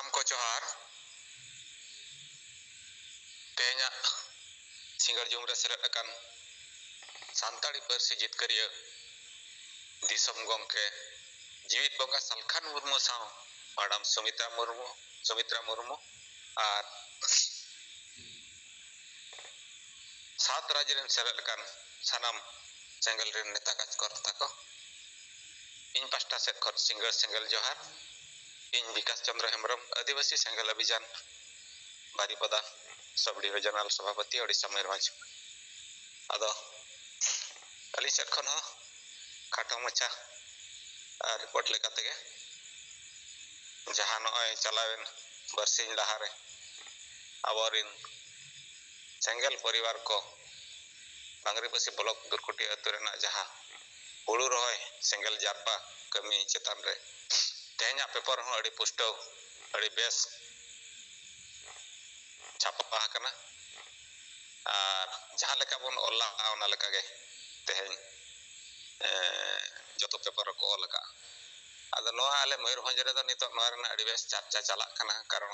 Sanam ko johar tehnya singar jumre seret akan santari persi jitkariya disom gongke jiwit bonga salkhan murmu saw madam sumitra murmu ar सात राज्य ren seret akan sanam single ren neta kaj korta ko इन pasta set khot single johar इन विकास चंद्र हेम्ब्रम आदिवासी सेंगल अभियान Baripada sub divisional सभापति ओडिशा मयूरभंज आदो Ali set खन हो खाटो मचा report लेकाते गे जहां नय चलावेन बरसिन लहारे आबोरिन सेंगल परिवार को बांगरीपसी ब्लॉक दुर्कुटी अतुरेना जहां हुड़ू रहोय सेंगल जारपा कमी चेतान रे तेहना पेपर हो अड़ी पुष्टो अड़ी बेस छापा हकना और जहां लेका बन ओला ओना लेका गे तेहन जतो पेपर को ओलका आदो नोआ आले मयूरभंज रे दो नितो नोआ रेना अड़ी बेस चर्चा चला कना कारण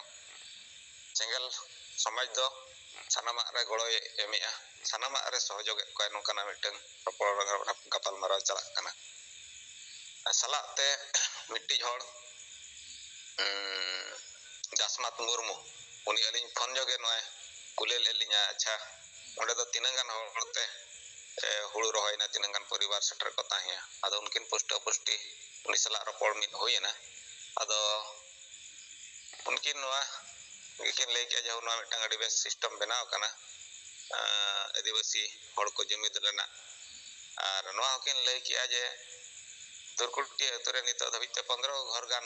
सेंगल समाज दो सानामा रे गड़ोय एमिया सानामा रे सहयोग को नोकाना मिटन गपाल माराव चला कना सलाते मिट्टी हड़ जासमात मुर्मू उनी अलिन फोन जोगे नय कुले लेलिना अच्छा ओंडे दो तिनगान होते हुड़ू रहोयना तिनगान परिवार सेटर को ताहिया आदो उनकिन पुष्ट पुष्टि उनी सला रपड़ मिद होयना आदो उनकिन नवा किन ले के जो नवा मिटंग अडी बेस सिस्टम बनाव कना आदिवासी हड़ को जुमिद लेना और नवा किन ले के जे दुर्कुटी अतुरे नितो धबिते 15 घर गान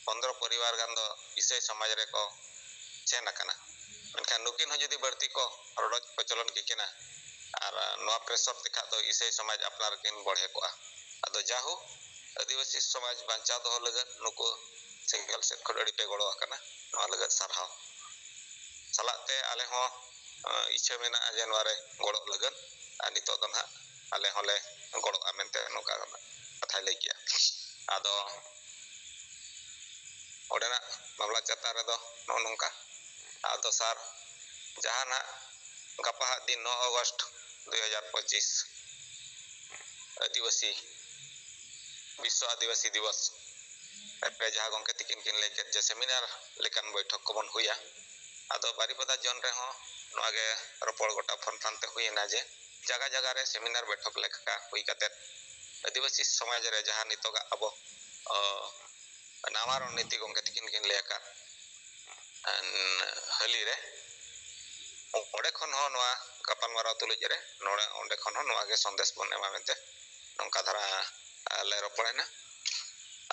15 परिवार गान दो इसे समाज रे को चेन कना मेनखान नुकिन हो जदी बढ़ती को रोड प्रचलन किना और नवा प्रेसर दिखा दो इसे समाज अपनार किन बढ़े को आदो जाहु आदिवासी समाज बांचा दो लगत नुको सिंगल सेट को अड़ी पे गड़ो कना नवा लगत सारहाव सलाते आले हो इच्छा मेना जे नवा रे गड़ो लगत आ नितो दो ना आले होले गड़ो आमेनते नोका कथा लई किया आदो ओडेना मामला चता रे दो नो नोंका आदो सार जहाना गपा दिन 9 अगस्त 2025 आदिवासी विश्व आदिवासी दिवस पे जहां गंके तिकिन किन ले जे सेमिनार लेकान बैठक को बन हुया आदो बारीपदा जन रे हो नोगे रोपड़ गोटा फोन फानते हुइना जे जगह जगह रे सेमिनार बैठक लेखा हुई काते आदिवासी समाज रे जहां नितोगा अबो नावा रणनीति गंके तिकिन किन लेका हली रे ओडे खन हो नोआ गपाल माराव तुलुज रे नोडे ओंडे खन हो नोआ गे संदेश बन एमा मेनते नोंका धारा ले रोपड़ेना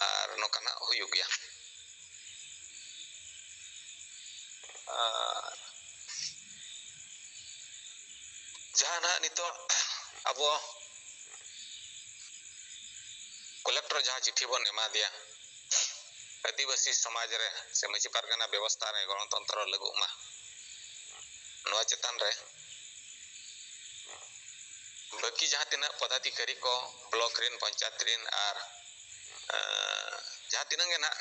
और नोकाना हुयु गया जहां नितो अबो कलेक्टर जहां चिट्ठी बन एमा दिया आदिवासी समाज रे से मची पारगना व्यवस्था रे गणतंत्र लगु मा नोआ चेतान रे बाकी जहां तिना पदाधिकारी को ब्लॉक रेन पंचायत रेन और जहां तिना गे ना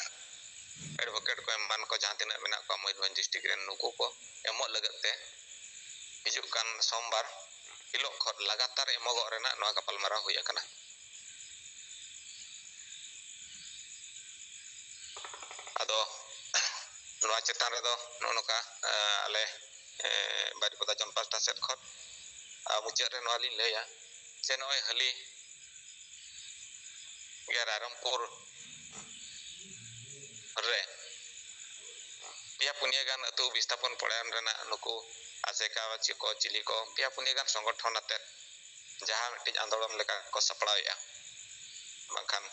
एडवोकेट को मान को जहां तिना मेना को मयूरभंज डिस्ट्रिक्ट रेन नुकु को एमो लगते हिजुक कान सोमवार हिलो ख लगातार एमोगो रेना नोआ गपाल मारा हुया कना आदो नोआ चेतान रे दो नोनका आले बारीपदा जन पास्टा सेट खत मुचा रे नोआ लिन लेया जे नय हली रामपुर रे पिया पुनिया गान अतु विस्थापन पड़ान रेना नुकु आसेका चिको चिली को पिया पुनिया गान संगठन आते जहां मिटिज आंदोलन लेका को सपड़ाया बांखान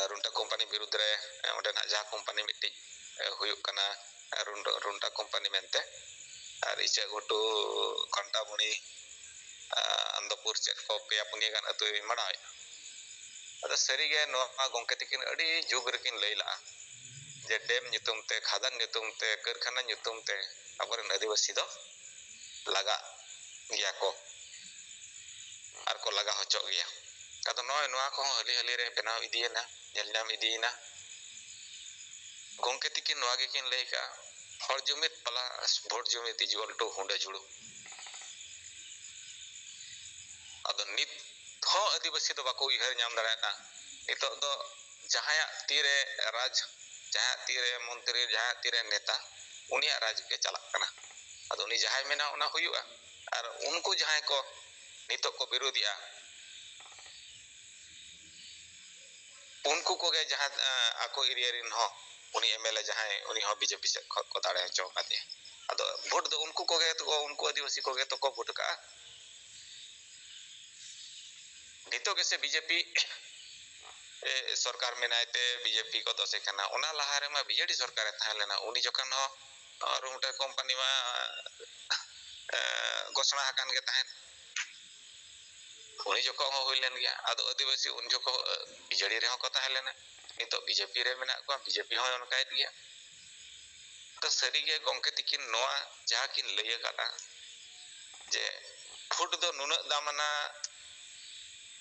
रुंटा कंपनी विरुद्ध रे ओंडे ना जहां कंपनी मिटिज हुयुक कना रुंटा कंपनी मेनते और इचे घुटू घंटाबुणी अंदपुर चेक को पिया पुनिया गान अतु मड़ाय अदा सरीगे नोआ गंके तिकिन अड़ी जुग रकिन लैला जे डेम नितुम ते खादान नितुम ते कारखाना नितुम ते अबरन आदिवासी दो लगा गया को आर को लगा होचो गया अदा नोय नोआ को हली हली रे बनाव इदियना नेलनाम इदियना gongke tikin noa ge kin lei ka hor jumit pala vote jumit ijual to hunde juru ado nit ho adibasi do bako ihar nyam dara na nito do jahaya tire raj jahaya tire montri jahaya tire neta unia raj ke chalak kana ado uni jahai mena ona huyuga ar unku jahai ko nito ko birodia unku ko ge jahan ako area rin ho uni MLA jahai uni ho BJP se ko dare cho kate ado vote do unku ko ge to unku adibasi ko ge to ko vote ka nito ge se BJP सरकार में नायते BJP को तो से कना ओना लहारे मा BJD सरकार था लेना उनी जखन हो रुमटे कंपनी मा घोषणा हकान के ताहेन उनी जको हो होइलेन गया आदो आदिवासी उन जको बीजेडी रे हो को ताहे लेना नितो बीजेपी रे मेना को बीजेपी हो उनकायत गया तो सरी के गंके तिकिन नोआ जहा किन लइया काटा जे फुट दो नुना दामना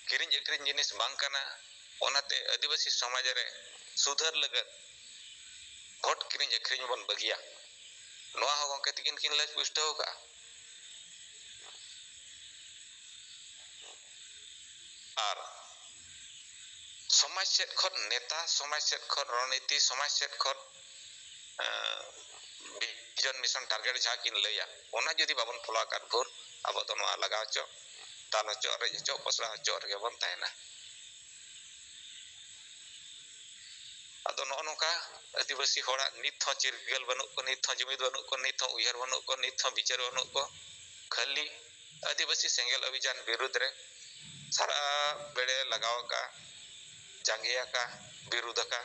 किरिन एकरिन जिनिस बांग कना ओनाते आदिवासी समाज रे सुधार लगत भोट किरिन एकरिन बन बगिया नोआ हो गंके तिकिन किन लज पुष्टो का आर समाज सेट खन नेता समाज सेट खन रणनीति समाज सेट खन विजन मिशन टारगेट जहा किन लइया ओना जदी बाबन फॉलो कर भोर अब तो नोआ लगाव चो तानो चो रे चो पसरा चो रे बन Tayna ado no noka adivasi hora nit ho chirgel banu ko nit ho jumid banu ko nit ho uyar banu ko nit ho bichar banu ko khali adivasi sengel abhijan birudh re sara bede lagaw ka jangiya ka birudha ka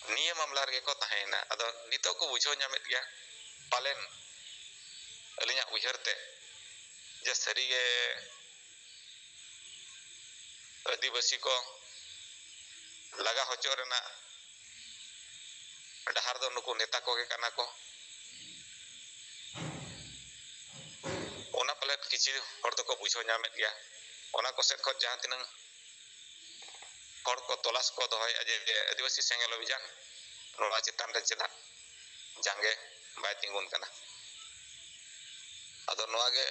niya mamla re ko tahena ado nito ko bujho nyamet gya palen alinya uyarte je sari ge आदिवासी को लगा होचो रेना डहार दो नुकु नेता को के काना को ओना पलेट किछि हर तो को बुझो नामेत गया ओना को सेट ख जहां तिनंग हर को तलाश को दहय जे आदिवासी सेंगल अभियान नोआ चितान रे चेदा जांगे बाय तिंगुन काना अदो नोआ गे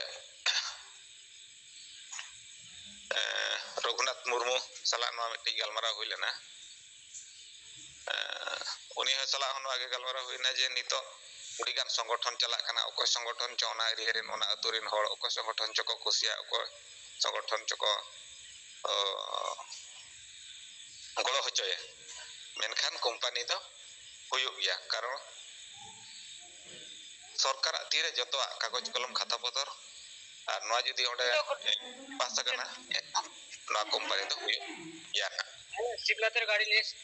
रघुनाथ मुर्मू सला नोआ मिट्टी गलमारा हुई लेना उनी ह सला हन आगे गलमारा हुईना जे नितो उडीगान संगठन चला कना ओको संगठन चौना एरिया रेन ओना अतुरिन हर ओको संगठन चको खुशिया ओको संगठन चको गलो होचोय मेनखान कंपनी तो हुयुग गया कारण सरकार तीरे जतो कागज कलम खाता पतर আর নয় যদি ওটা পাঁচ টাকা না না কোম্পানি তো হুই ইয়া শিবনাথের গাড়ি লিস্ট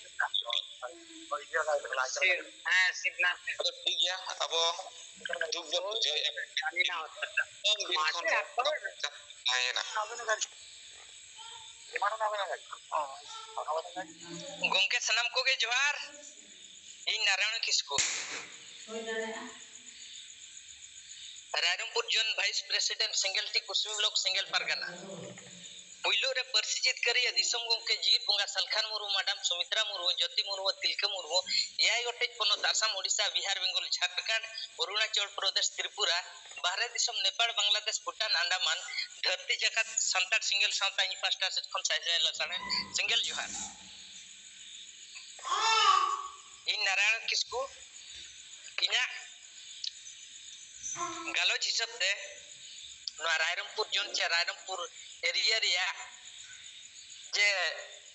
হ্যাঁ শিবনাথ তো ঠিক গিয়া আবো দুবো বুঝে গাড়ি না হচ্ছে মাসে একবার আয় না গংকে সনম কোগে জোহার ই Narayan Kisku Rairangpur zone vice president सिंगल टी कुसमी ब्लॉक सिंगल परगना पुइलो रे परिचित करी दिसम गंके जीत बंगा सलखान मुरु मैडम सुमित्रा मुरु ज्योति मुरु तिलका मुरु एआई गोटेज पनत आसाम ओडिशा बिहार बेंगल झारखंड अरुणाचल प्रदेश त्रिपुरा बाहरे दिसम नेपाल बांग्लादेश भूटान अंडमान धरती जगत संतार सिंगल सावता इंफ्रास्ट्रक्चर से खन साइजे लसाने सिंगल जोहार इन नारायण किसको किना गालोज हिसाब दे रायरंगपुर जोन चे रायरंगपुर एरिया रिया जे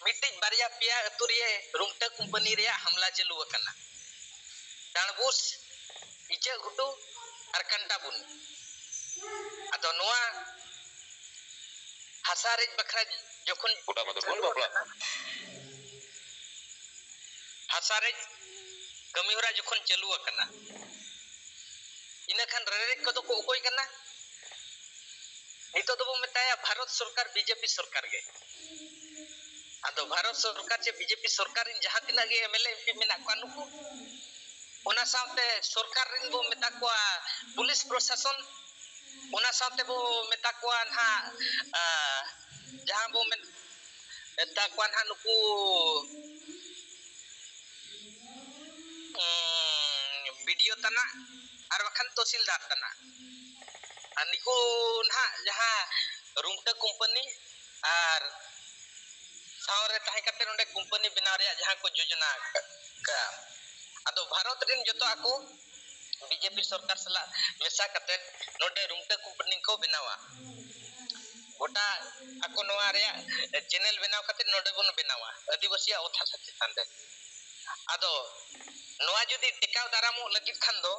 मिटिज बारिया पिया अतुरिये रुमटा कंपनी रिया हमला चलू अकना डाणबुस इचे घुटू और कंटाबुन अतो नोआ हसारेज बखरा जखन पुटा मत बोल बापला हसारेज कमीहरा जखन चलू अकना इनखान रेरेक को को कोई करना नितो दबो मेताया भारत सरकार बीजेपी सरकार गे आदो भारत सरकार जे बीजेपी सरकार इन जहां तिना गे एमएलए एमपी मेना कानुको ओना साथे सरकार रिन बो मेता को पुलिस प्रशासन ओना साथे बो मेता को ना जहां बो में takuan hanuku video tanah arwakan tosildat tanah aniku nah jaha rumta company ar saure tahe kate nonde company binaw reya jaha ko jojona ka ado bharat rin joto aku BJP सरकार सला मेसा कते नोडे रुमटे कंपनी को बनावा गोटा ako noa reya channel benaw kate node bon benawa आदिवासी ओथा सच्चे तांदे ado noa jodi टेकाव दारामो लगित खान दो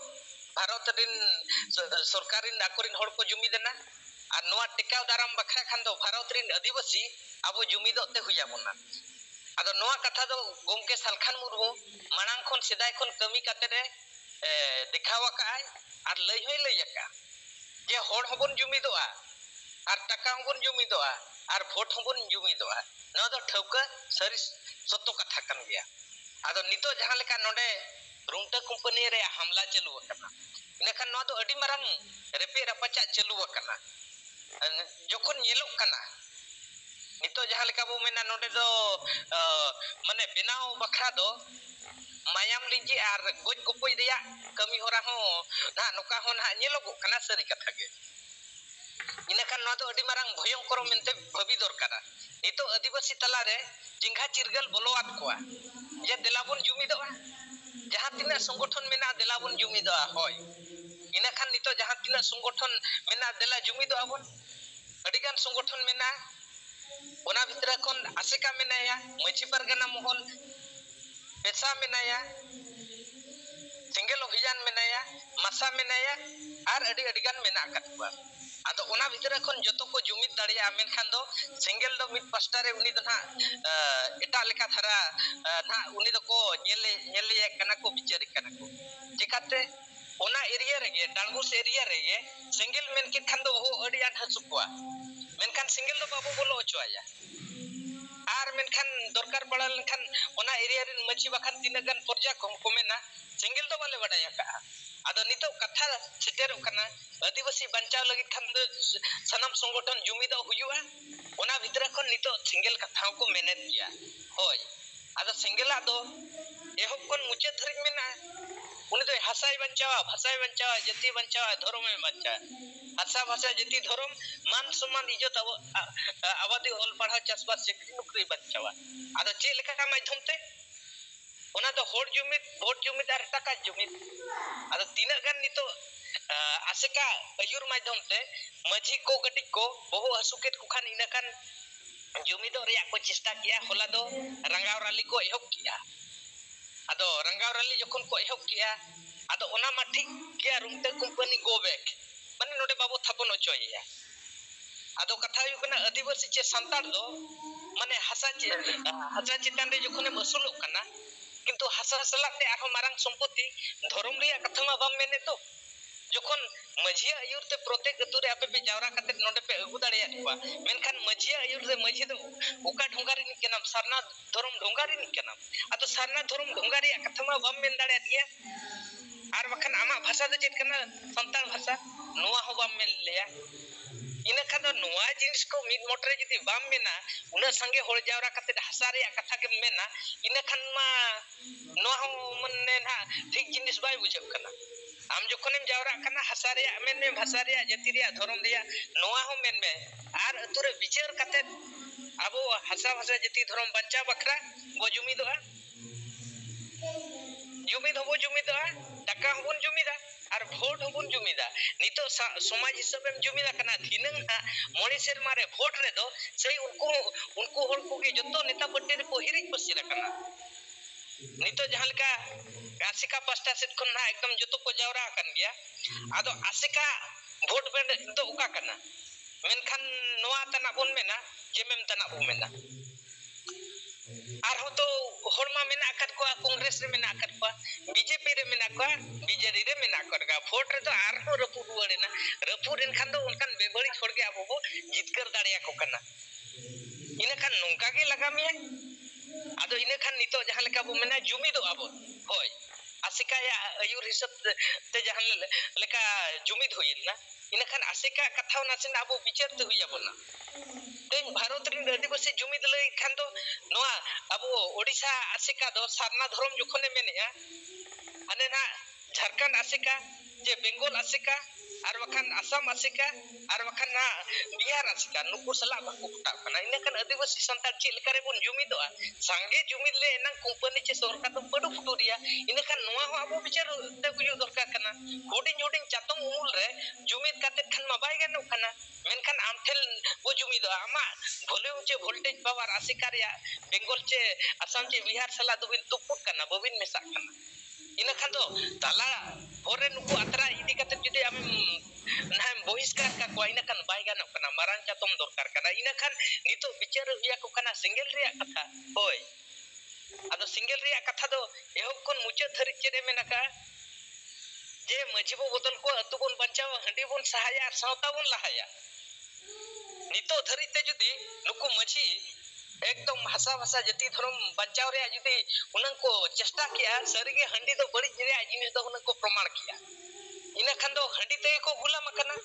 Bharat rin सरकारिन आकोरिन हड़ को जुमिदेना আর নোয়া টেকাও দারাম বাখরা খান দো ভারত রিন আদিবাসী আবো জুমিদতে হইয়া বনা আদো নোয়া কথা দো গমকে সালখান মুরমু মানাং খন সেদাই খন কমি কাতে রে দেখাওয়া কাই আর লই হই লই একা যে হড় হবন জুমিদোয়া আর টাকা হবন জুমিদোয়া আর ভোট হবন জুমিদোয়া নোয়া দো ঠৌকা সারি সত্য কথা কান গিয়া আদো নিতো জাহাं লেকা নডে রুমটা কোম্পানি রে হামলা চালু আকানা ইনাখান নোয়া দো আডি মারাং রেপে রাপাচা চালু আকানা যখন nyelok kana nito jahan leka bo mena node do mane benao bakra do mayam linji ar goj gopoi reya kami hora ho na noka ho na nyelok kana sari katha ge inekan no do adi marang bhoyonkor mente bhabi dorkara nito adivasi talare jingha chirgal boloat koa je delabon jumidoa jahan tina সংগঠন mena delabon jumidoa hoy inekan nito jahan tina সংগঠন mena dela jumidoa bon adigan সংগঠন mena ona bitra kon aseka menaya machi pargana mohol pesa menaya single ohijan menaya masa menaya ar adigan mena akat ba ado ona bitra kon joto ko jumid dariya menkhan do single do mid pastare uni do na eta leka thara na uni do ko nyele kana ko bichari kana ko chikate ona area rege dangus area rege single men kit khan do ho adi an hasukwa menkan single do babu bolo ochoaya ar menkan dorkar padal kan ona area rin machi bakan tinagan porja komena single do bale badaya ka ado nito katha seter kana adivasi banchaw lagi kan sanam সংগঠন jumida huyua ona bhitra kon nito single katha ko menet kiya hoy ado single ado ehok kon muche dharik mena uni do hasai banchawa bhasai banchawa jati banchawa dhorome bancha asa bhasa jati dhorom মান সম্মান ইজ্জত আবাদি all পাড়া চাষবাস চাকরি নকরি বাচ্চাওয়া আদো চে লেখা মাধ্যমতে ওনা তো হড় জমিত ভোট জমিত আর টাকা জমিত আদো তিনা গান নিতো আশেকা আয়ুর মাধ্যমতে মাঝি কো গটি কো বহু হাসুকেত কুখান ইনাকান জমিদ রেয়া কো চেষ্টা কিয়া হলা দো রাঙ্গাও রালি কো এহক কিয়া আদো রাঙ্গাও রালি যখন কো এহক কিয়া আদো ওনা মা ঠিক কিয়া রুমতে কোম্পানি গো ব্যাক মানে নোডে বাবু Thapan অচয়য়া ado katha hu kana adivasi che santar do mane hasa chitan re jokhone masulok kana kintu hasa salak te arho marang sompoti dhorom reya katha ma bam mene to jokhon majhiya ayur te protek ature ape pe jawra kate node pe agu dareya kwa menkhan majhiya ayur re majhi do oka dhongari ni kenam sarna dhorom dhongari ni kenam ado sarna dhorom dhongari katha ma bam men dareya dia ar bakhan ama bhasha do chet kana santal bhasha noa ho bam men leya ina kada noa jinis ko mid motre jodi bam mena una sange hol jawra kate hasare katha ke mena ina khan ma noa ho manne na thik jinis bai bujab kana am jokhonem jawra kana hasare menne bhasare jati reya dhorom reya noa ho menme ar ature bichar kate abo hasa bhasa jati dhorom bancha bakra bo jumidoa jumid hobo jumidoa taka hobon jumida R vote হবুন জুমিদা নিতো সমাজ হিসাবে জুমিদা কানা থিনং মনিসের মারে vote রে দো সেই উনকু হল কো গে যত নেতা পার্টি রে পহিরিক পসিরা কানা নিতো জাহালকা আশিকা পাঁচটা সেট খন না একদম যত কো জাওরা কান গিয়া আদো আশিকা ভোট বেন্ড তো উকা কানা মেনখান নোয়া তানা বন মেনা জেমেম তানা বন মেনা আর হতো হরমা মেনা আকাত কোয়া কংগ্রেস রে মেনা আকাত কোয়া बीजेपी रे मेना कोआ बीजेडी रे मेना करगा भोट रे तो आर हो रपु रुवाड़े ना रपु रेन खान दो उनकान बेबड़ी छोड़ के आबो जितकर दाड़िया को कना इने खान नोंका के लगा मिया आदो इने खान नितो जहां लेका बो मेना जुमी दो आबो होय आसिका या अयुर हिसाब ते जहां लेका जुमिद होइना इने खान आसिका कथा नासिन आबो विचार ते हुइया बोना तेज भारत rin आदिवासी जुमिद लई खान दो नोआ अब ओडिशा आसेका दो सारना धर्म जखने मेनेया हाने ना झारखंड आसेका जे बेंगल आसेका आर वखान आसाम आसेका आर वखान ना बिहार आसेका नुकु सला बाकु फटा कना इने खान आदिवासी संताल चे लेका रे बोन जुमिदोआ सांगे जुमिद ले एना कंपनी चे सरकार तो बडु फुटुरिया इने खान नोआ हो अब विचार ते गुजु दरकार कना होडिंग होडिंग चातम उमुल रे जुमिद काते खान मा बाय गानो कना मेनखान आमठेल वो जुमिदोआ आमा वॉल्यूम चे वोल्टेज पावर आसेका रे बेंगल चे आसाम चे बिहार सला दुबिन तुपुट कना बबिन मेसा कना ina khan do tala hore nuku atra idi kate jodi am nah bohiskar ka ko ina kan bai gano kana marang chatom dorkar kana ina khan nito bicar huya ko kana single ria katha hoy ado single ria katha do ehok kon mucha thari chede menaka je majibo bodol ko atu bon banchawa handi bon sahaya ar sawta bon lahaya nito thari te jodi nuku maji एकदम भाषा भाषा जति धर्म बचाव रे जति उनन को चेष्टा किया सरीगे हंडी तो बड़ी रे जिनिस दो उनन को प्रमाण किया इना खान दो हंडी ते को गुलाम कना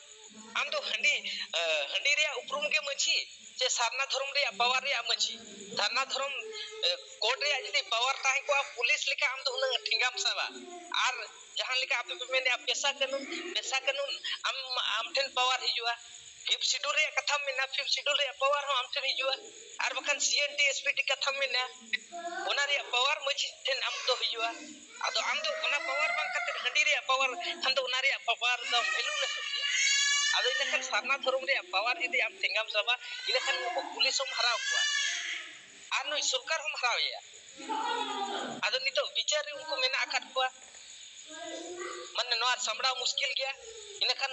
आम दो हंडी रे उपरुम के मछी जे सारना धर्म रे पावर रे मछी सारना धर्म कोर्ट रे जति पावर ताहे को पुलिस लेका आम दो उनन ठिंगाम सावा आर जहां लेका आप मेने पेशा कानून आम ठेन पावर हिजुआ फिफ्थ शेड्यूल रे कथा में ना फिफ्थ शेड्यूल रे पावर हो आम ठेन हिजुआ आर बखान सीएनटी एसपीटी कथा में ना ओना रे पावर मछी ठेन आम दो हिजुआ आदो आम दो ओना पावर बांग कते हंडी रे पावर खान दो ओना रे पावर दो भेलू ले सकिया आदो इना खान सारना धर्म रे पावर जदी आम ठेंगाम साबा इना खान को पुलिस हम हराव कुआ आर नुई सरकार हम हरावया आदो नितो विचार रे उनको मेना आकाट कुआ माने नोआ सामड़ा मुश्किल गया ina kan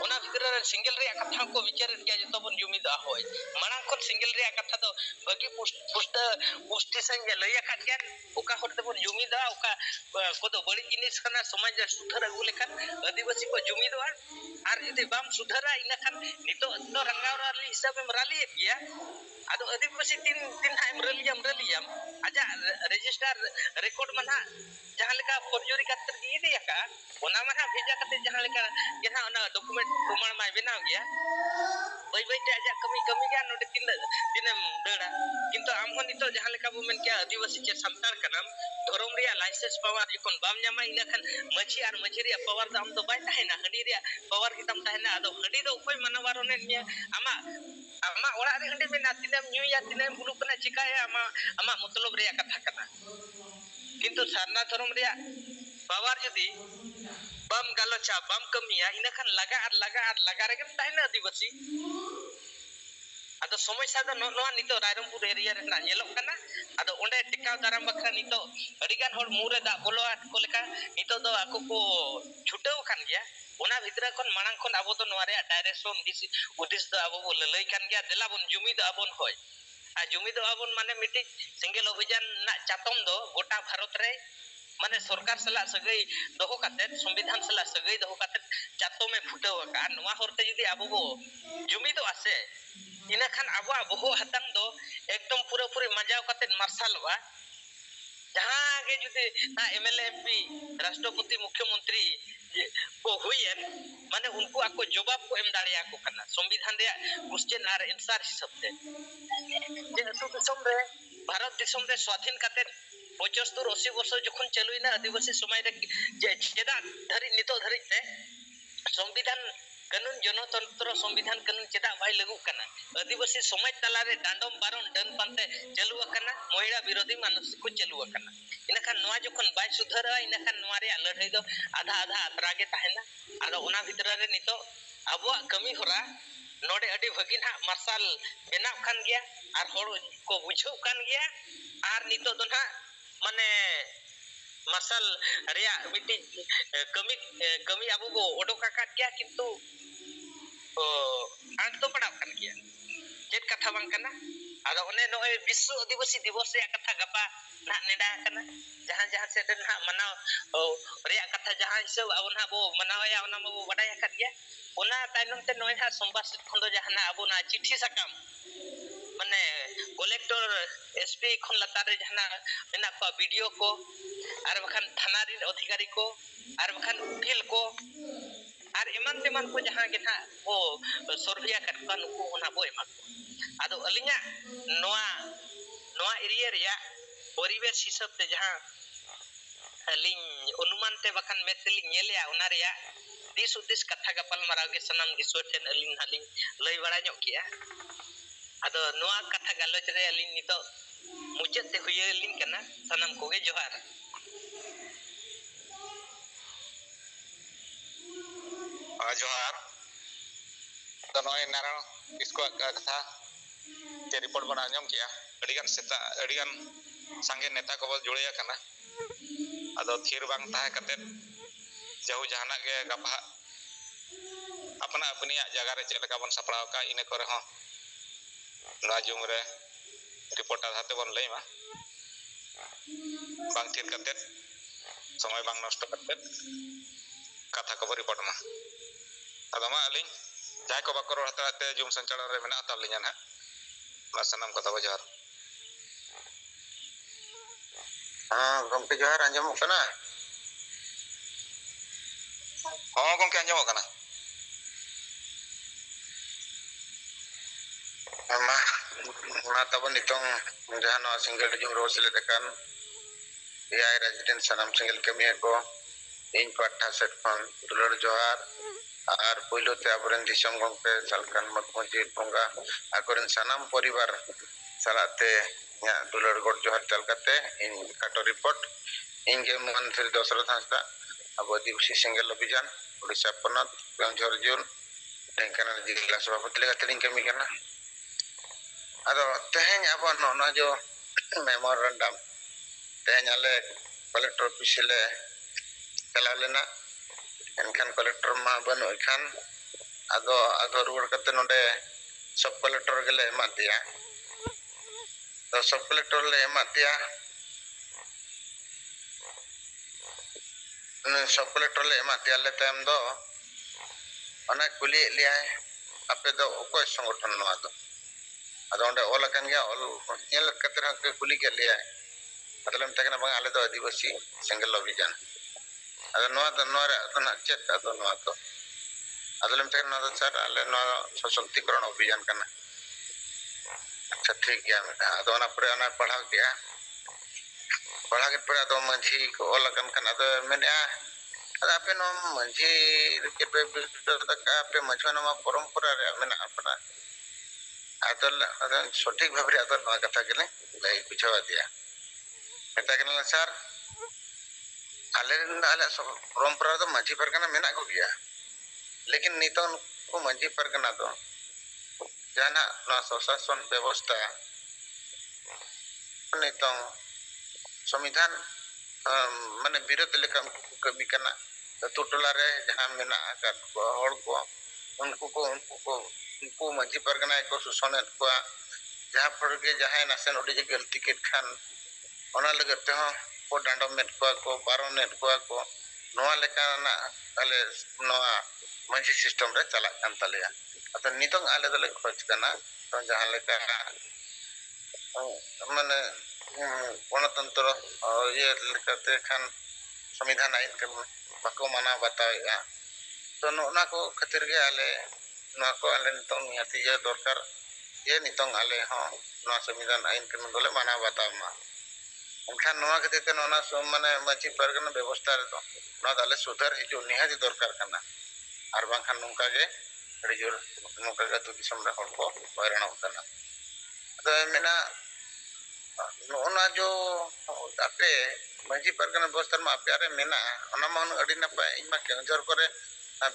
ona bhitara single रे कथा को विचार किया जतो बन जुमिद होय माना कोन सिंगल रे कथा तो बगी पुष्टि संगे लय का ज्ञान ओका होते बन जुमिद ओका को तो बड़ी जिनिस कना समाज सुधार अगु लेखन आदिवासी को जुमिद आर यदि बाम सुधारा ina kan नितो तो रंगाव राली हिसाब में राली किया आदो आदिवासी तीन हाइम रलियम आजा रजिस्टर रिकॉर्ड मना जहां लेका फौजरी कतर दी का ओना मना भेजा कते जहां लेका जहां ओना डॉक्यूमेंट प्रमाण मा बेनाव गया बई ते आजा कमी गया नोडे दिनम दड़ा किंतु आम हो नितो जहां लेका बो मेन क्या आदिवासी चे संतार कनाम धर्म रे लाइसेंस पावर जखन बाम न्यामा इना खान मछी आर मछरी पावर दाम तो बाय ताहेना हंडी रे पावर कितम ताहेना आदो हंडी दो कोई मानवारो ने निया आमा ओरा रे हंडी में नातिनम न्यूया तिनम बुलु कना चिकाया आमा मतलब रे कथा कना किंतु सारना धर्म रे पावर जदी बम गालोचा बम कमिया ina kan laga रे ताहेना आदिवासी आदो समस्या दो नोआ नितो रायरंगपुर एरिया रे ना नेलो कना आदो ओंडे टेकाव दाराम बखरा नितो अडिगान होर मुरे दा बोलो को लेका नितो दो आको को छुटाव कान गया ओना भितरा कोन मांग कोन आबो दो नोआ रे डायरेक्शन उद्देश्य दो आबो बोल लई कान गया देला बन जुमिद आबोन होय आ जुमिद आबोन माने मिटी सिंगल अभियान ना चातम दो गोटा भारत रे माने सरकार सला सगई दोहो काते संविधान सला सगई दोहो काते चातो में फुटाव का नोआ होरते जदी आबो बो जुमिद आसे ina khan abwa boho hatang do ekdom pura puri majaw kate marsalwa jahan ge judi na MLA MP राष्ट्रपति मुख्यमंत्री को हुयन माने उनको आको जवाब को एम दाड़िया को करना संविधान रे क्वेश्चन आर आंसर हिसाब से जे अतु दिसम रे भारत दिसम रे स्वाधीन कते 75-80 वर्ष जखन चलुइना आदिवासी समय रे जे चेदा धरि नितो धरि ते संविधान कानून जनतंत्र संविधान कानून चेदा भाई लागू कना आदिवासी समाज तलारे डांडम बारन डन पानते चलु कना महिला विरोधी मानसिक को चलु कना इनखान नोआ जखन बाय सुधारा इनखान नोआ रे लड़ाई दो आधा अतरागे ताहेना आरो ओना भितरा रे नितो अबो कमी होरा नोडे अडी भगिन हा मार्शल बेनाव खान गया आर होड़ को बुझो कान गया आर नितो दो ना माने मार्शल रिया मिटी कमी आबो बो ओडोका काट गया किंतु आंट तो पड़ा कान गया चेत कथा बांग कना आदो ओने नोए विश्व आदिवासी दिवस रे कथा गपा ना नेडा कना जहां से ना मनाव रे कथा जहां हिसाब अब ना बो मनावया ओना बो बडाय काट गया ओना ताइनम ते नोए हा सोमवार खंदो जहां अब ना चिट्ठी सकाम माने कलेक्टर एसपी खन लतारे जहां मेना को वीडियो को आर बखान थाना रे अधिकारी को आर बखान उकिल को आर इमान तेमान को जहां के था वो सर्विया कटका नुको ओना बो एमा ado alinya noa area reya poribesh hisab te jahan aling अनुमान te bakan meteli nyelya ona reya dis udis katha gapal marau ge sanam giswa ten aling haling lay bada nyok kia ado noa katha galoch re aling nito mujat te huye aling kana sanam koge johar जोहार तो नय नारा इसको कथा के report बना आंजम किया अडिगान सेता अडिगान संगे नेता को जुड़े कना अदो थीर बांग ताहे कते जहु जहाना के गपा अपना अपनी जगह रे चलका बन सपड़ाव का इने करे हो ना जुम रे रिपोर्ट आधाते बन लैमा बांग थीर कते समय बांग नष्ट कते कथा को रिपोर्ट मा अदमा अलिंग जाय को बकर हताते जुम संचालन रे मेना तालिnya ना सनम को तब जोहार गमके जोहार आंजम कना गमके आंजम कना मा तब नितों जहां सिंगल जुम रोसले देखान एआई रेजिडेंट सनम सिंगल कमिया को इन पाठा सेट खन दुलर जोहार और पहिलो ते आबरेन दिसम गमके सालकान मकमजी बंगा आकोरेन सनम परिवार सालाते या दुलर गोड जोहार चलकते इन काटो रिपोर्ट इनके मंत्री दशरथ हांसदा अब आदिवासी सिंगल अभियान उड़ीसा पनत केवंझर जोन ढेंकानाल जिला सभापति लेगा तलिंग कमी करना अदो तेहें अब नोना जो मेमोरेंडम तेहें आले कलेक्टर ऑफिस ले चला लेना एनखान कलेक्टर मा बनु खान आदो रुवर कते नोडे सब कलेक्टर गेले एमा दिया तो सब कलेक्टर ले एमा दिया सब कलेक्टर ले एमा दिया ले टाइम दो अना कुली लिया आपे दो ओको संगठन नो आदो ओंडे ओल कन गया ओल नेल कतरा के कुली के लिया मतलब तकना बंग आले दो आदिवासी सिंगल अभियान अदो नो रे ना चेत अदो नो अदलम तक ना सर आले नो सशक्तिकरण अभियान करना अच्छा ठीक गया अदो ना पर ना पढ़ा गया पढ़ा के पर अदो मंझी को ओल कन अदो मेने आपे नो मंझी के पे आपे मझवानो मा परंपरा रे मेना अपना आदल सठिक भाबरे आदल नो कथा गेले लाई बुझावा दिया मेता कना सर आले परंपरा तो मंझी परगना मेना को गया लेकिन नितों को मंझी परगना तो जाना ना शासन व्यवस्था नितों संविधान माने विरोध लेका कमी करना तो टोला रे जहां मेना का हड़ को उनको मंझी परगना को सुसने को जहां पर के जहां नासन ओडी गलती के खान ओना लगते हो को डांडो मेट को बारो नेट को नोआ लेका ना आले नोआ मंझी सिस्टम रे चला कान तलिया अतो नितों आले दले खोज कना तो जहां लेका माने गणतंत्र ये लेकाते खान संविधान आइन के बाको माना बताया तो नोना को खातिर के आले ना को आले नितों नियति ये दरकार ये नितों आले हो ना संविधान आइन के दोले माना बतामा एनखान नोआ के देते नोना माने मंझी परगना व्यवस्था रे तो ना दाले सुधार हिजु निहाती दरकार कना आर बांखान नुका के अड़ी जोर नुका के तो दिसम रे हड़ को हैरान होतना तो मेना नोना जो आपे मंझी परगना व्यवस्था में आपे आरे मेना ओना मा अड़ी नपाय इमा केंजर करे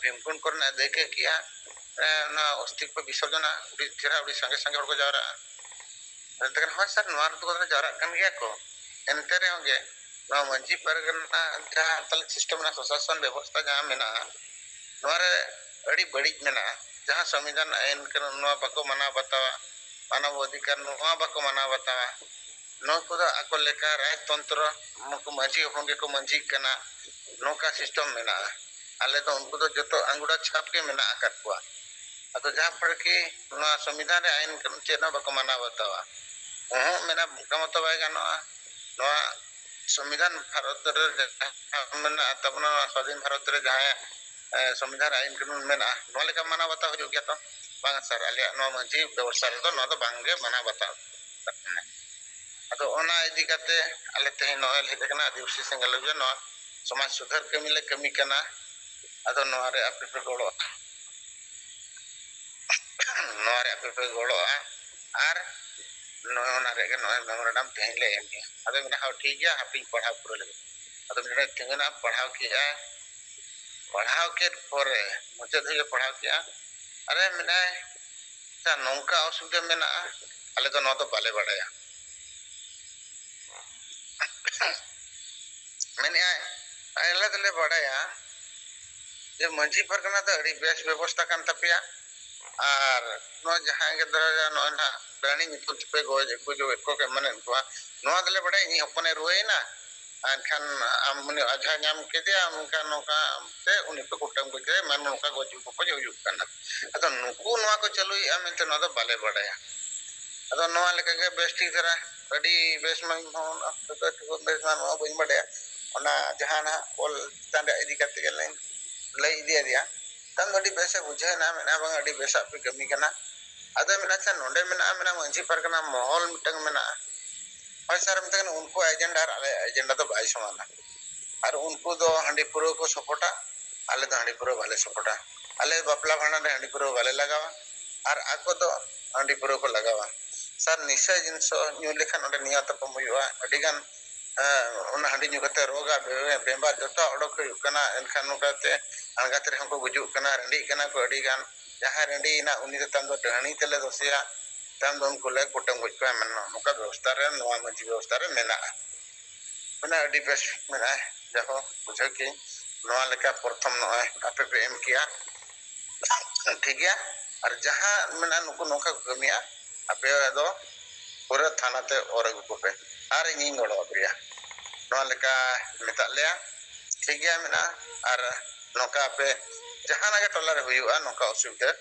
भीमकुंड करना देखे किया ना अस्तित्व विसर्जन उड़ी चेहरा उड़ी संगे संगे हड़ को जावरा तकन हो सर नोआ तो जावरा कन गया को एनते रे होगे ना मंझी परगना जहां तल सिस्टम ना शासन व्यवस्था जहां मेना नोआ रे अड़ी बड़ी मेना जहां संविधान आइन के नोआ बाको माना बतावा मानव अधिकार नोआ बाको माना बतावा नो को आको लेका राजतंत्र मको मंझी होंगे को मंझी कना नोका सिस्टम मेना आले तो उनको तो जतो अंगुड़ा छाप के मेना आकत को अतो जहां पर के नोआ संविधान रे आइन के चेना बाको माना बतावा मेना कम तो बाय गानो नोआ संविधान भारत रे मेना तबना स्वाधीन भारत रे जहां संविधान आइन कानून मेना नोआ लेका माना बता हो गया तो bang sar alia no manji ବ୍ୟବସ୍ଥା ᱨᱮᱫᱚ ᱱᱚᱣᱟ ᱫᱚ ᱵᱟᱝᱜᱮ ᱢᱟᱱᱟᱣ ᱵᱟᱛᱟᱣ ᱠᱟᱱᱟ ᱟᱫᱚ ᱚᱱᱟ ᱤᱫᱤ ᱠᱟᱛᱮ ᱟᱞᱮ ᱛᱮᱦᱮᱧ ᱱᱚᱜᱼᱚᱭ ᱦᱮᱡ ᱟᱠᱟᱱᱟ ᱟᱹᱫᱤᱵᱟᱹᱥᱤ ᱥᱮᱸᱜᱮᱞ ᱚᱵᱷᱤᱡᱟᱱ ᱱᱚᱣᱟ ᱥᱚᱢᱟᱡᱽ ᱥᱩᱫᱷᱟᱹᱨ ᱠᱟᱹᱢᱤ ᱞᱮ ᱠᱟᱹᱢᱤ ᱠᱟᱱᱟ ᱟᱫᱚ ᱱᱚᱣᱟ ᱨᱮ ᱟᱯᱮ ᱯᱮ ᱜᱚᱲᱚᱜᱼᱟ ᱱᱚᱣᱟ ᱨᱮ ᱟᱯᱮ ᱯᱮ ᱜᱚᱲᱚᱜᱼᱟ ᱟᱨ ᱱᱚᱜᱼᱚᱭ ᱚᱱᱟ ᱨᱮᱜᱮ ᱱᱚᱜᱼᱚᱭ ᱢᱮᱢᱳᱨᱮᱱᱰᱟᱢ ᱛᱮᱦᱮᱧ ᱞᱮ ᱮᱢ ᱜᱮᱭᱟ ᱟᱫᱚ ᱢᱮᱱᱟ ᱦᱚᱸ ᱴᱷᱤᱠ ᱜᱮᱭᱟ ᱦᱟᱯᱮᱧ ᱯᱟᱲᱦᱟᱣ ᱯᱩᱨᱟᱹᱣ ᱞᱮᱜᱮ ᱟᱫᱚ ᱢᱮᱱᱟ ᱛᱤᱸᱜᱩᱱᱟ ᱯᱟᱲᱦᱟᱣ ᱠᱮᱜᱼᱟ पढ़ाव के परे मुचाद हुई पढ़ाव किया अरे मेना ता नौका असुविधा मेना आले तो नौ तो बाले बड़ाया मैंने आले तले बड़ाया जे मंजी परगना तो अड़ी बेस व्यवस्था कान तपिया और नो जहां के दरा नो ना प्राणी नितु पे गो जो एको के मने को नो तले बड़ाय नी अपने रोएना एनखान आम मुनि आधा नाम केदे आमका नोका ते उनि पे कुटम गजे मान नोका गजु को जयु कना अतो नुकु नोआ को चलुई आमेते नो दो बाले बड़ाया अतो नोआ लेके के बेस ठीक धरा अडी बेस मान होन तो बेस मान हो बइन बड़ाया ओना जहां ना ओल तांडे इदी कते के लई इदी दिया तन अडी बेस बुझे ना मेना बांग अडी बेस पे कमी कना अदो मेना चा नोंडे मेना मेना मंजी परगना महल मिटंग मेना और सर मितन उनको एजेंडा एजेंडा तो बाई समाना और उनको दो हंडी पुरो को सपोर्टा आले तो हंडी पुरो वाले सपोर्टा आले बापला भाणा रे हंडी पुरो वाले लगावा और आको तो हंडी पुरो को लगावा सर निश्चय जिनसो न्यू लेखन ओडे नियत पम हुआ अडिगान उन हंडी न्यू कते रोगा बेंबा जतो अडक हुई कना एनखान नुकाते अनगाते हमको गुजु कना रंडी कना को अडिगान जहां रंडी ना उनी तम दो डहणी तले दोसिया तम दोन को ले कुटम गुज को मन नुका व्यवस्था रे नवा मंजी व्यवस्था रे मेना मेना अडी बेस मेना जहो बुझे कि नवा लेका प्रथम नय आपे पे एम किया ठीक गया और जहां मेना नुको नोका गमिया आपे दो पूरा थाना ते और को पे और इन गड़ो अपिया नवा लेका मेता लेया ठीक गया मेना और नोका पे जहां ना टोला रे हुयुआ नोका असुविधा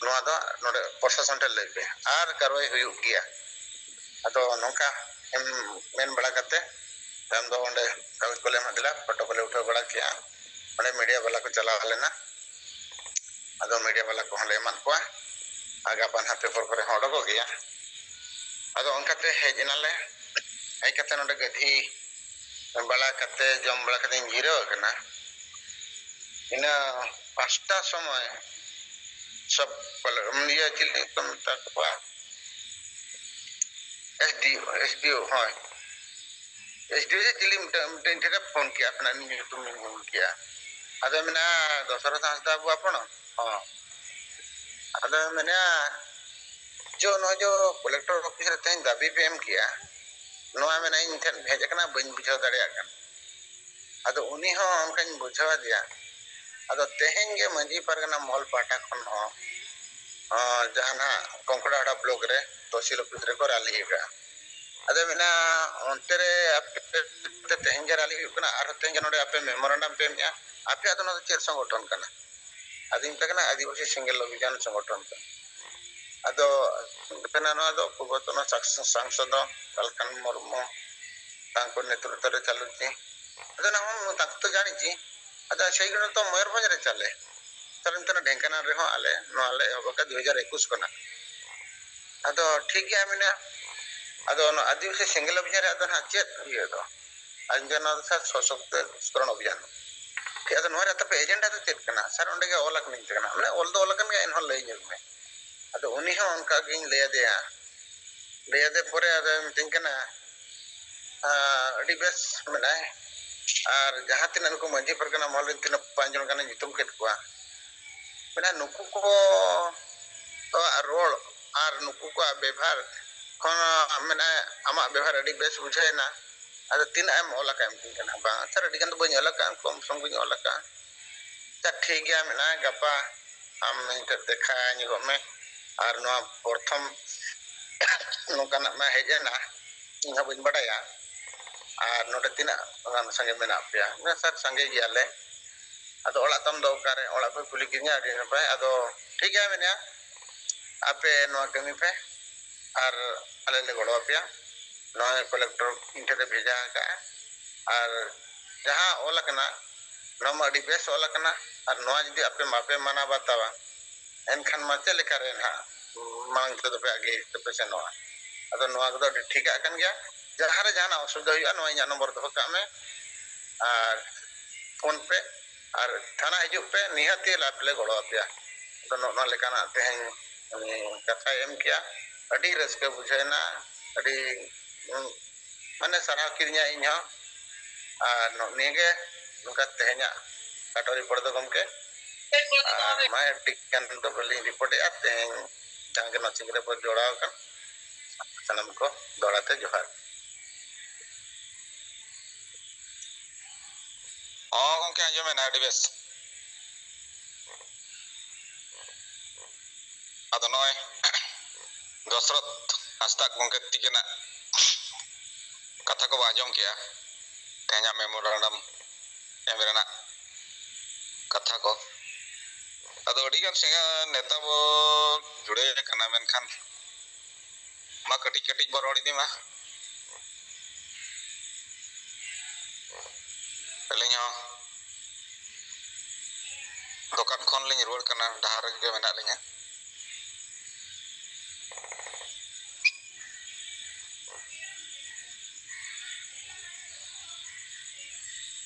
नोआ दो नोडे प्रशासन टे लेबे और कार्रवाई हुयु गया अतो नोका एम मेन बड़ा करते हम दो ओंडे कागज को ले मदला फोटो को ले उठा बड़ा किया ओंडे मीडिया वाला को चला लेना अदो मीडिया वाला को हले मान को आगा पाना पेपर पर होडो को गया अदो उनकाते हेजनाले आई कते नोडे गधी बड़ा करते जम बड़ा करते जीरो कना इना पांचटा समय सब ये चिल्ली कम तक पा एसडीओ हां एसडीओ से चिल्ली मिटन ठेका फोन किया अपना नी तुम फोन किया अदे मना दशरथ हांसदा बाबू आपण हां अदे मना जो कलेक्टर ऑफिस रे तेन दाबी पे एम किया नोआ मेना इन ठन भेज कना बन बुझाव दाड़िया कन अदो उनी हो हमकन बुझाव दिया अदो तेहेन गे मंजी परगना मॉल पाटा खन हो जहाना कंकड़ाड़ा ब्लॉक रे तहसील ऑफिस रे को रैली हेगा अदे मेना onte re ape तेहेन गे रैली हुकना आर तेहेन गे नोडे आपे मेमोरेंडम पे मिया आपे अदो न चेर संगठन कना आदिम तकना आदिवासी सिंगल अभियान संगठन का अदो पेना नो अदो पूर्वतन सांसद कलकन मुर्मू तांको नेतृत्व रे चलुची अदो ना हम ताक तो जानि छी अदो सेई गण तो मयूरभंज रे चले सर इंतना ढेंकाना रे हो आले नो आले होबका 2021 कोना अदो ठीक गया मिना अदो नो आदिवासी सिंगल अभियान अदो ना चेत ये दो अंजन सर सशक्तिकरण अभियान कि अदो नो रे तपे एजेंडा तो चेत कना सर ओंडे के ओलक नहीं कना माने ओल दो ओलकन के एन हो लई जल में अदो उनी हो उनका गिन ले दे परे अदो मिटिंग कना अडी बेस मने और जहां तिन नुको मंजी परगना मॉल तिन पांच जन कना नितुम केत कुआ मने नुको को रोल और नुको को व्यवहार कोन मने आमा व्यवहार अडी बेस बुझायना अदो तीन एम ओलका एम कना बा सर अडी गन बन ओलका कम संग बन ओलका ता ठीक गया मेना गपा हम इंटर देखा निगो में और नो प्रथम नोकाना में हेजेना इहा बन बड़ाया और नोटे तीना संगे मेना पे मैं सर संगे गियाले अदो ओला तम दो कारे ओला पे कुली किnya अडी नपाय अदो ठीक गया मेना आपे नो कमी पे और आले ले गड़ो पे नो कलेक्टर इंटर भेजा का और जहां ओलकना नो अडी बेस ओलकना और नो जदी आपे मापे माना बतावा एनखान मा चेक लेखा रे ना मांग तो पे आगे तो पे सेनोआ अदो नोआ को ठीका कान गया जहां रे जहां असुविधा हुआ नोआ इᱧᱟᱜ नंबर दो का में और फोन पे और थाना हिजुग पे निहाती लापले गड़ो पे तो नोना लेकाना तेहन कथा एम किया अडी रस्के बुझेना अडी माने सारा किरिया इᱧ और निगे नुका तेहना काटोरी पड़दो गमके मैं टिकन तो बली रिपोर्ट आते हैं जहां के नचिंग रे पर जोड़ाव का सनम को दौड़ाते जोहार गमके आंजमे ना अडी बेस अदो नय दशरथ हस्ता गमके तिकेना कथा को आंजम किया तेहना मेमोरेंडम एम रेना कथा को अदो अडिगान सिंगा नेता बो जुड़े कना मेनखान मा कटिक कटिक बो रोड़ी दी मा अलिño दोकान खन लिñ रुवाड़ कना डहार गे मेना लिña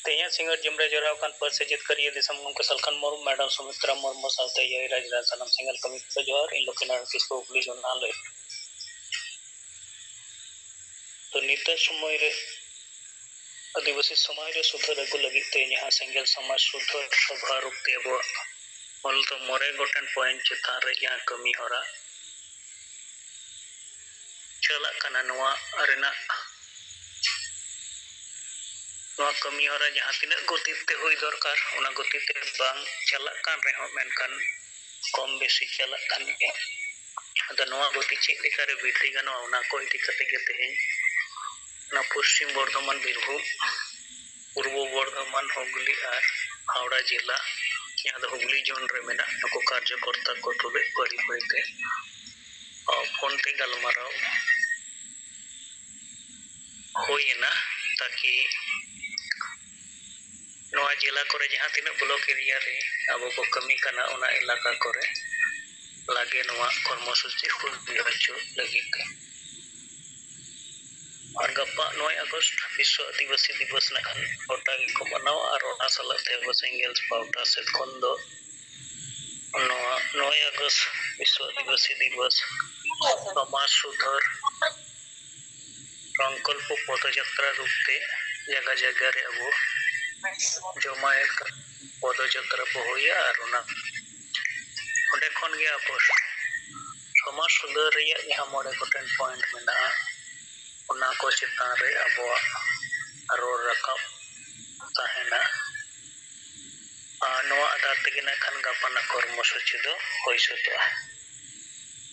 तेया सिंगर जिमरे जोराव खान पर से जितकरिए दिसम को सलखन मोर मैडम सुमित्रा मुर्मू साथे ये राजराज सनम सिंगल कमी पे जोहर इन लोग के नाम किसको उगली जो ना ले तो नित समय रे आदिवासी समाज रे सुधार अगु लगी ते यहाँ सिंगल समाज सुधार सभा रुपते अब ऑल तो मोरे गोटेन पॉइंट चितार रे यहाँ कमी होरा चला कना नवा अरेना कमी हरा जहाँ तीन गति हुई दरकार गति बांग चला रे मेनकान कम बेसी चला गति चेक लेकारे वृद्धि गानोआ को इदी कते गे तेहें पश्चिम बर्धमान बीरभूम पूर्व बर्धमान हुगली और हावड़ा जिला यहाँ हुगली जोन रे मेना नुको कार्यकर्ता को तुले बड़ी बड़ीते फोन ते गलमाराव होइना ताकि नोआ जिला करे जहाँ तीन ब्लॉक एरिया रे अब को कमी कना उना इलाका करे लागे नोआ कर्मसूची हुल दिहचो लगिते और गप्पा 9 अगस्त विश्व आदिवासी दिवस नखान गोटा को मनाव और ओना सलते सिंगल्स पाउटा से खंदो 9 अगस्त विश्व आदिवासी दिवस समाज सुधार संकल्प पदयात्रा रूपते जगह जगह रे अब जमायत पदयात्रा को होया और ओंडे खन गे अब समाज सुधार रिया यहाँ मोड़े गोटेन पॉइंट मेना उना को चितान रे अब रोड रकाब ताहेना नोआ आधार तेगे ना खान गापाना कर्मसूची दो होई सतोआ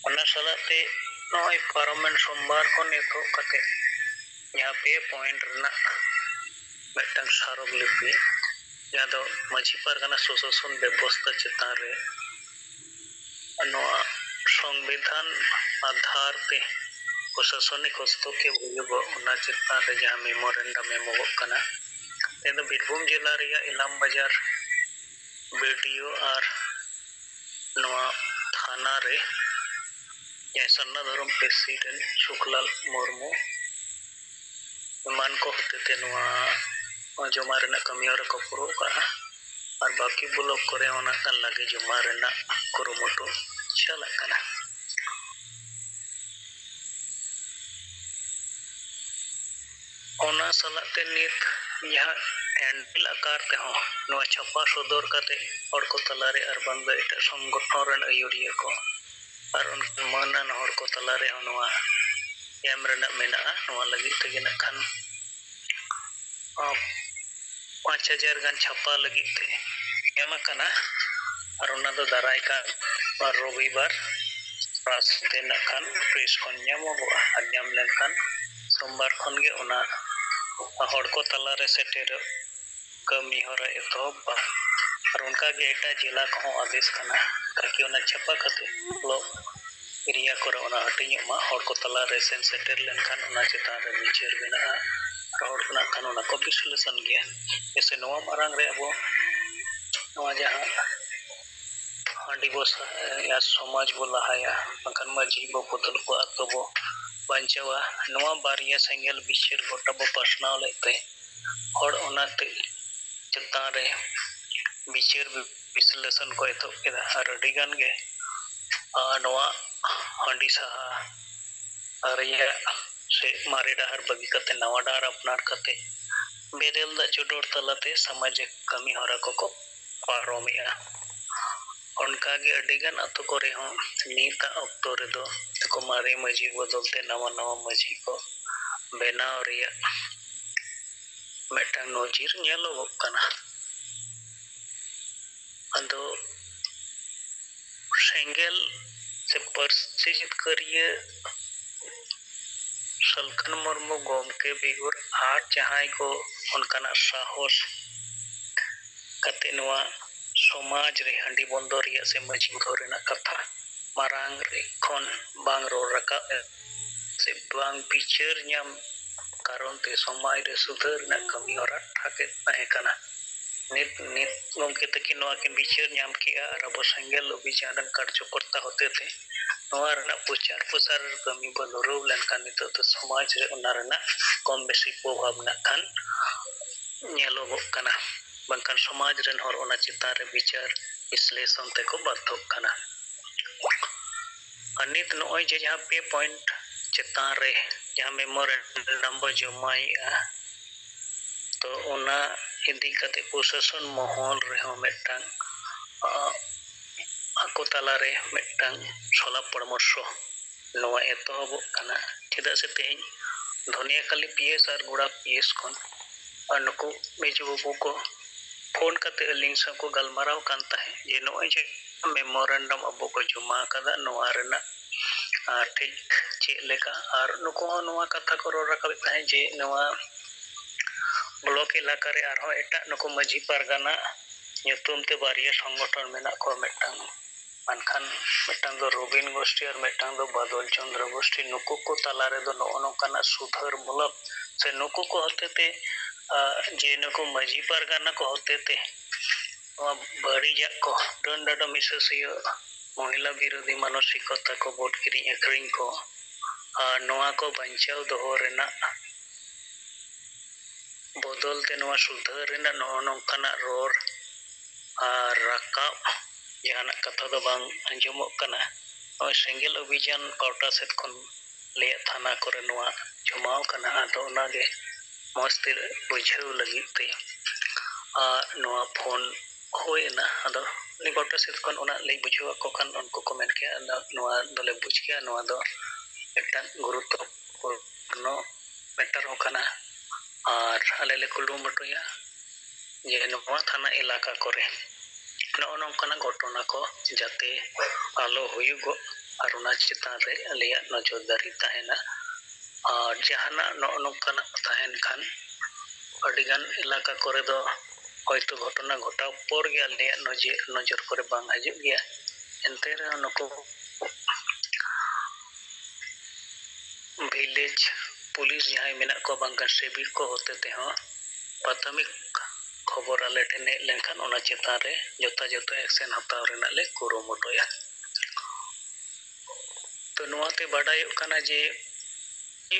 उना सलाते नोय पार्लियामेंट सोमवार को नेतो कते यहाँ पे पॉइंट रना मेटन सारोग लिपि यहाँ दो माझी पारगाना सुशासन व्यवस्था चितान रे नोआ संविधान आधार पे प्रशासनिक हस्तक्षेप हुआ उना चितान रे जहाँ मेमोरेंडम एमोगो कना तेनो बीरभूम जिला रिया इलाम बाजार वीडियो और नोआ थाना रे या सन्ना धर्म प्रेसिडेंट सुखलाल मुर्मू मान को होते थे नोआ जमा रेना कमी और को पुरो का और बाकी ब्लॉक करे ओना कान लागे जमा रेना कुरुमुटु चला कना ओना सलाते नित यहाँ हैंडल आकार ते हो नोआ छापा सदर काते और को तलारे और बंद एटा संगठन रन आयुरिया को और उनके मानन और को तलारे हो नोआ एम रेना मेना नोआ लगी तेगे ना खान 5000 गान छापा लगी ते एम कना और उना दो दाराय का और रविवार प्रास देना खान प्रेस को ᱧᱟᱢᱚᱜᱼᱟ और ᱧᱟᱢ लेनखान सोमवार खन गे उना हड़ को तला रे सेटेर कमी होरा एतोब और उनका गे एटा जिला को आदेश कना ताकि उना छापा कते ब्लॉक एरिया करे उना हटिंग मा हड़ को तला रे सेन सेटेर लेनखान उना चितान रे विचार बिना हड़ ना खान उना को विश्लेषण गया जैसे नोआ मारंग रे अब नोआ जहां ᱦᱟᱺᱰᱤ ᱵᱚ ᱥᱚᱢᱟᱡᱽ ᱵᱚ ᱞᱟᱦᱟᱭᱟ ᱵᱟᱝᱠᱷᱟन ᱢᱟᱹᱡᱷᱤ ᱵᱚ ᱯᱩᱛᱩᱞ ᱠᱚ ᱟᱛᱳ ᱵᱚ ᱵᱟᱧᱪᱟᱣᱟ ᱱᱚᱣᱟ ᱵᱟᱨᱭᱟ ᱥᱮᱸᱜᱮᱞ ᱵᱤᱪᱟᱹᱨ ᱜᱚᱴᱟ ᱵᱚ ᱯᱟᱥᱱᱟᱣ ᱞᱮᱫ ᱛᱮ ᱦᱚᱲ ᱚᱱᱟᱛᱮ ᱪᱮᱛᱟᱱ ᱨᱮ ᱵᱤᱪᱟᱹᱨ ᱵᱤᱥᱞᱮᱥᱚᱱ ᱠᱚ ᱮᱛᱚᱦᱚᱵ ᱠᱮᱫᱟ ᱟᱨ ᱟᱹᱰᱤ ᱜᱟᱱ ᱜᱮ ᱱᱚᱣᱟ ᱦᱟᱺᱰᱤ ᱥᱟᱦᱟ ᱨᱮᱭᱟᱜ ᱥᱮ ᱢᱟᱨᱮ ᱰᱟᱦᱟᱨ ᱵᱟᱹᱜᱤ ᱠᱟᱛᱮ ᱱᱟᱣᱟ ᱰᱟᱦᱟᱨ ᱟᱯᱱᱟᱨ ᱠᱟᱛᱮ ᱵᱮᱨᱮᱞ ᱫᱟᱜ ᱪᱚᱰᱚᱨ ᱛᱟᱞᱟᱛᱮ ᱥᱟᱢᱟᱡᱤᱠ ᱠᱟᱹᱢᱤ ᱦᱚᱨᱟ ᱠᱚᱠᱚ ᱯᱟᱨᱚᱢᱮᱜᱼᱟ ᱚᱱᱠᱟᱜᱮ ᱟᱹᱰᱤᱜᱟᱱ ᱟᱛᱳ ᱠᱚᱨᱮ ᱦᱚᱸ ᱱᱤᱛᱟᱜ ᱚᱠᱛᱚ ᱨᱮᱫᱚ ᱢᱟᱨᱮ ᱢᱟᱹᱡᱷᱤ ᱵᱚᱫᱚᱞ ᱛᱮ ᱱᱟᱣᱟ ᱱᱟᱣᱟ ᱢᱟᱹᱡᱷᱤ ᱠᱚ ᱵᱮᱱᱟᱣ ᱨᱮᱭᱟᱜ ᱢᱤᱫᱴᱟᱝ ᱱᱚᱡᱤᱨ ᱧᱮᱞᱚᱜᱚᱜ ᱠᱟᱱᱟ ᱟᱫᱚ ᱥᱮᱸᱜᱮᱞ ᱥᱮ ᱯᱟᱹᱨᱥᱤ ᱡᱤᱛᱠᱟᱹᱨᱤᱭᱟᱹ ᱥᱟᱞᱠᱷᱟᱱ ᱢᱩᱨᱢᱩ ᱜᱚᱢᱠᱮ ᱵᱮᱜᱚᱨ ᱟᱨ ᱡᱟᱦᱟᱸᱭ ᱠᱚ ᱚᱱᱠᱟᱱᱟᱜ ᱥᱟᱦᱚᱥ ᱠᱟᱛᱮ ᱱᱚᱣᱟ ᱥᱚᱢᱟᱡᱽ ᱨᱮ ᱦᱟᱺᱰᱤ ᱵᱚᱱᱫᱚ ᱨᱮᱭᱟᱜ ᱥᱮ ᱢᱟᱹᱡᱷᱤ ᱵᱚᱫᱚᱞ ᱨᱮᱱᱟᱜ ᱠᱟᱛᱷᱟ ᱢᱟᱨᱟᱝ ᱠᱷᱚᱱ ᱵᱟᱝ ᱨᱚᱲ ᱨᱟᱠᱟᱵ ᱥᱮ ᱵᱟᱝ ᱵᱤᱪᱟᱹᱨ ᱧᱟᱢ ᱠᱟᱨᱚᱱ ᱛᱮ ᱥᱚᱢᱟᱡᱽ ᱨᱮ ᱥᱩᱫᱷᱟᱹᱨ ᱨᱮᱱᱟᱜ ᱠᱟᱹᱢᱤ ᱦᱚᱨᱟ ᱴᱷᱟᱠᱮᱫ ᱛᱟᱦᱮᱸ ᱠᱟᱱᱟ ᱱᱤᱛ ᱜᱚᱢᱠᱮ ᱛᱟᱹᱠᱤᱱ ᱱᱚᱣᱟ ᱠᱤᱱ ᱵᱤᱪᱟᱹᱨ ᱧᱟᱢ ᱠᱮᱜᱼᱟ ᱟᱨ ᱟᱵᱚ ᱥᱮᱸᱜᱮᱞ ᱚᱵᱷᱤᱡᱟᱱ ᱨᱮᱱ ᱠᱟᱨᱡᱚᱠᱚᱨᱛᱟ ᱦᱚᱛᱮᱛᱮ ᱱᱚᱣᱟ ᱨᱮᱱᱟᱜ ᱯᱨᱚᱪᱟᱨ ᱯᱨᱚᱥᱟᱨ ᱠᱟᱹᱢᱤ ᱵᱚ ᱫᱷᱩᱨᱟᱹᱣ ᱞᱮᱱᱠᱷᱟᱱ ᱱᱤᱛᱚᱜ ᱫᱚ ᱥᱚᱢᱟᱡᱽ ᱨᱮ ᱚᱱᱟ ᱨᱮᱱᱟᱜ ᱠᱚᱢ ᱵᱮᱥᱤ ᱯᱨᱚᱵᱷᱟᱵᱽ ᱢᱮᱱᱟᱜ ᱠᱷᱟᱱ ᱧᱮᱞᱚᱜᱚᱜ ᱠᱟᱱᱟ ᱵᱟᱝᱠᱷᱟᱱ ᱥᱚᱢᱟᱡᱽ ᱨᱮᱱ ᱦᱚᱲ ᱚᱱᱟ ᱪᱮᱛᱟᱱ ᱨᱮ ᱵᱤᱪᱟᱹᱨ ᱵᱤᱥᱞᱮᱥᱚᱱ ᱛᱮᱠᱚ ᱵᱟᱫᱽᱫᱷᱚᱜ ᱠᱟᱱᱟ ᱟᱨ ᱱᱤᱛ ᱱᱚᱜᱼᱚᱭ ᱡᱮ ᱡᱟᱦᱟᱸ 2 ᱯᱚᱭᱮᱱᱴ ᱪᱮᱛᱟᱱ ᱨᱮ ᱡᱟᱦᱟᱸ ᱢᱮᱢᱳᱨᱮᱱᱰᱟᱢ ᱵᱚ ᱡᱚᱢᱟᱭᱮᱜᱼᱟ ᱛᱚ ᱚᱱᱟ ᱤᱫᱤ ᱠᱟᱛᱮ ᱯᱨᱚᱥᱟᱥᱚᱱ ᱢᱚᱦᱚᱞ ᱨᱮᱦᱚᱸ ᱢᱤᱫᱴᱟᱝ ᱟᱠᱚ ᱛᱟᱞᱟᱨᱮ ᱢᱤᱫᱴᱟᱝ ᱥᱚᱞᱟ ᱯᱚᱨᱟᱢᱚᱨᱥᱚ ᱱᱚᱣᱟ ᱮᱛᱚᱦᱚᱵᱚᱜ ᱠᱟᱱᱟ ᱪᱮᱫᱟᱜ ᱥᱮ ᱛᱮᱦᱮᱧ ᱫᱷᱚᱱᱤᱭᱟᱠᱟᱞᱤ PS ᱟᱨ ᱜᱳᱲᱟ PS ᱠᱷᱚᱱ ᱟᱨ ᱱᱩᱠᱩ ᱢᱮᱡᱩ ᱵᱟᱹᱵᱩ ᱠᱚ ᱯᱷᱳᱱ ᱠᱟᱛᱮ ᱟᱹᱞᱤᱧ ᱥᱟᱶ ᱠᱚ ᱜᱟᱞᱢᱟᱨᱟᱣ ᱠᱟᱱ ᱛᱟᱦᱮᱸ ᱡᱮ ᱱᱚᱜᱼᱚᱭ ᱡᱮ ᱢᱮᱢᱳᱨᱮᱱᱰᱟᱢ ᱟᱵᱚ ko ᱡᱚᱢᱟ ᱟᱠᱟᱫᱟ ᱱᱚᱣᱟ ᱨᱮᱱᱟᱜ ᱴᱷᱤᱠ ᱪᱮᱫ ᱞᱮᱠᱟ ᱟᱨ ᱱᱩᱠᱩ ᱦᱚᱸ ᱱᱚᱣᱟ ᱠᱟᱛᱷᱟ ko ᱨᱚᱲ ᱨᱟᱠᱟᱵᱮᱫ ᱛᱟᱦᱮᱸ ᱡᱮ ᱱᱚᱣᱟ ब्लॉक एलाका रे आरहों एटा नुकु माझी पारगाना nyutum te बारिया संगठन मेना को मेटang मानखान मेटang दो रोबिन गोष्ठी और मेटang दो बादल चंद्र गोष्ठी नुकु को तालारे दो नोनोकाना सुधार मूलक से नुकु को होते ते जे नुकु माझी पारगाना को होते ते बड़ी जाक को डंडा मिससियो महिला विरोधी मानसिकता को बोट किरिंग एक्रिंग को नोआ को बंचाव दोहो रेना बदल ते नोआ सुधार रेना नोनोकाना रोर और राकाब जहाना कथा दो बांग अंजमोग कना नोय सेंगेल अभियान पाउटा सेट खन ले थाना करे नोआ जमाव कना आदो ओनागे मस्ते बुझाव लगित ते नोआ फोन होयना आदो नि पाउटा सेट खन ओना ले बुझाव को खान उनको कमेंट के नोआ दले बुझ के नोआ दो एकटा गुरुत्वपूर्ण मैटर हो कना और आले ले कुलुमटुया जे नोआ थाना इलाका करे नोनोकाना घटना को जाते आलो हुयुगो और उना चितान रे आलिया नजरदारी ताहेना और जहाना नोनोकाना ताहेन खान अडिगान इलाका करे दो होयतो घटना घटाव पर गे आलिया नजर करे बांग हजु गया एनते रे नको विलेज पुलिस जहां मेना को बांगा सेबिक को होते ते हो प्राथमिक खबर आले ठेने लेनखान ओना चेतान रे जोता एक्शन हताव रेना ले कुरुमुटुया तो नोआते बाडाय कना जे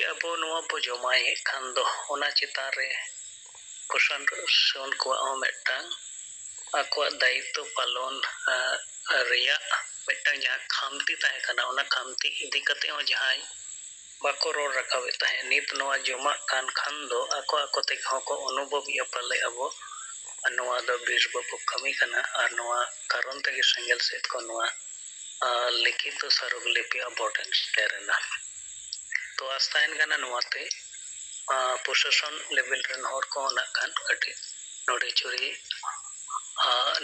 अब नोआ बो जमाय खान दो ओना चेतान रे प्रशासन को मेटांग आको दायित्व पालन रेया मेटांग जहां खामती ताहे कना ओना खामती इदी कते हो जहां बाको रोड रखावे ताहे नित नोआ जमा कान खान दो आको ते को अनुभव या पाले अबो नोआ दो बीर बाबू कमी कना और नोआ कारण तेगे सेंगेल सेट को नोआ लिखित तो सरुग लिपि इम्पोर्टेंस तेरेना तो आस्तायन कना नोआते प्रशासन लेवल रेन हर को ना खान कटी नोडे चुरी